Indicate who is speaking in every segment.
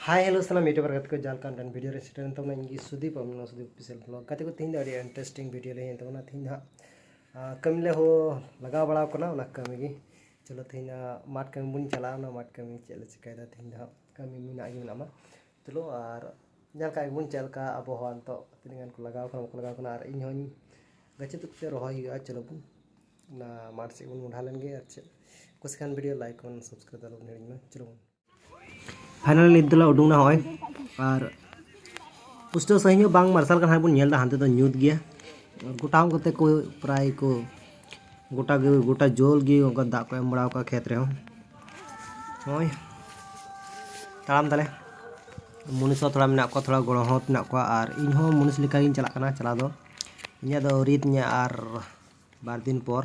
Speaker 1: Hi hello सलाम YouTuber गत को जाल कान वीडियो रे सेटन तमना इंगी सुदीप अमना सुदीप ऑफिशियल ब्लॉग गत को तीन अड़ी इंटरेस्टिंग वीडियो ले तमना तीन हा कम ले हो लगा बड़ा कना ना कमी गी चलो तीन माट कमी बुन चला ना माट कमी चल चिकायदा तीन हा कमी मिना गी मिना चलो और जाल का बुन चल का अब हो तो तीन को लगा कना और इन होनी गचे तो रोहई चलो बुन ना माट से बुन ढालन गे और कुछ खान वीडियो लाइक और सब्सक्राइब दलो में चलो फाइनल निदला उडूंगना होय और पुष्टो सही बांग martial kan bun nyel da hante do nyut gya gotaam kote ko pray ko gota jol gi onka da ko em bada ka khet re hoy taram tale munis thoda mena ko thoda goro hot mena ko ar in ho munis lika gin chalak kana chala do inya do rit nya ar bar din por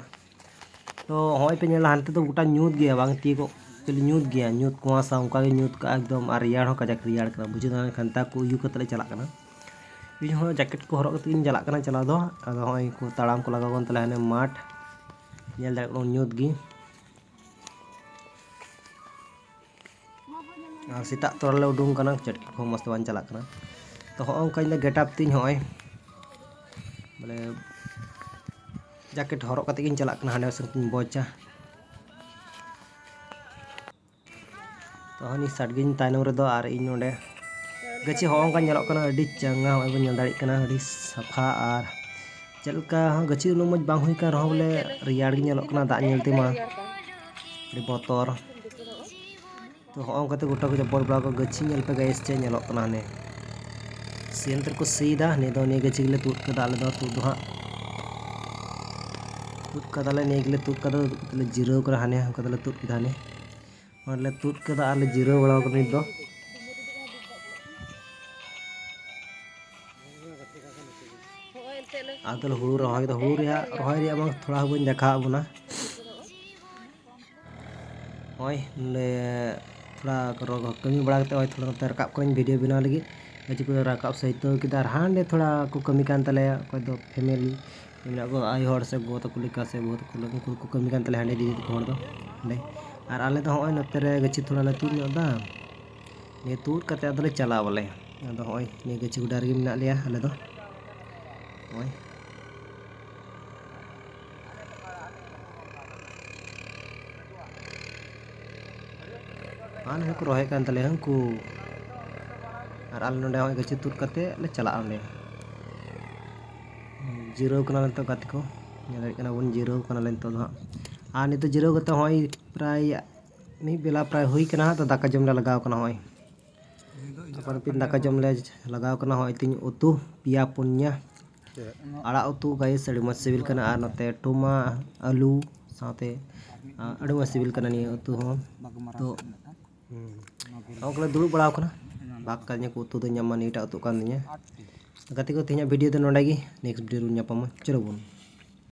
Speaker 1: to hoy pe nyel hante do gota nyut gya bang ti ko चलिए न्यूत गया न्यूत कुआसा उनका न्यूत का एकदम और रियाड़ हो Kazakh रियाड़ कर बुझे खनता को यू कतले चला करना इन हो जैकेट को हरक इन चला करना चला दो अदो होय को ताड़ाम को लगावन तले हने माठ नेल दा न्यूत गी और सीता तोरले उडुंग करना चटकी को मस्त बान चला करना तो हो उनका इन गेटअप तीन होय बोले जैकेट हरक कते इन चला करना हने से बोचा तो हनी सटगिन ताइनम रे दो और इन नोडे गछि हो अंका नेलो कना अडी चंगा होय बन नेल दाड़ी कना अडी सफा और चलका गछि उन मज बांग हुई का रहो बोले रियाड़ gi नेलो कना दा नेलते मा अडी बोतर तो हो अंका ते गोटा को जबर बड़ा को गछि नेल पे गाइस चे नेलो कना ने सेन तर को सीधा ने दो ने गछि गले तुत का दाले दो तुत दो हा तुत का दाले ने गले तुत का दो जीरो कर हाने हम का दाले तुत की धाने और ले तुत के आले जीरो बड़ा करनी दो आदल हुरु रहाय तो हुरु या रहाय रे बंग थोड़ा बन देखा बुना होय ले थोड़ा कमी बड़ा करते होय थोड़ा रकाब कोन वीडियो बना लगी गछि को रकाब सहित किदार हांडे थोड़ा को कमी कान तले कोई दो फैमिली इना को आई हर से गो तो कुलिका से बहुत को कमी कान तले हांडे दीदी को हर दो ले और आले तो होय नते रे गछि थोड़ा ले तुद दा ने तुद कते अदले चला बोले अदो होय ने गछि गुडार गे मिना लिया आले दो होय आन को रोहे कान तले हंकु और आले नोडे होय गछि तुद कते ले चला आले जीरो कना तो गति को ने कना वन जीरो कना ले तो आ नि तो जीरो कते होय प्राय मी बेला प्राय हुई कना तो दाका जमले लगाव कना होय अपन पिन दाका जमले लगाव कना होय तीन उतु पिया पुन्या आड़ा उतु गाइस अड़ी मस्त सिविल कना आ नते टोमा आलू साथे अड़ी मस्त सिविल कना नि उतु हो तो ओकले दुरु बड़ाव कना बाक का को उतु दो ᱧᱟᱢᱟ नीटा उतु कान दिया गति को तिना वीडियो दो नोडा गी नेक्स्ट वीडियो ᱧᱟᱯᱟᱢᱟ चलो बोन।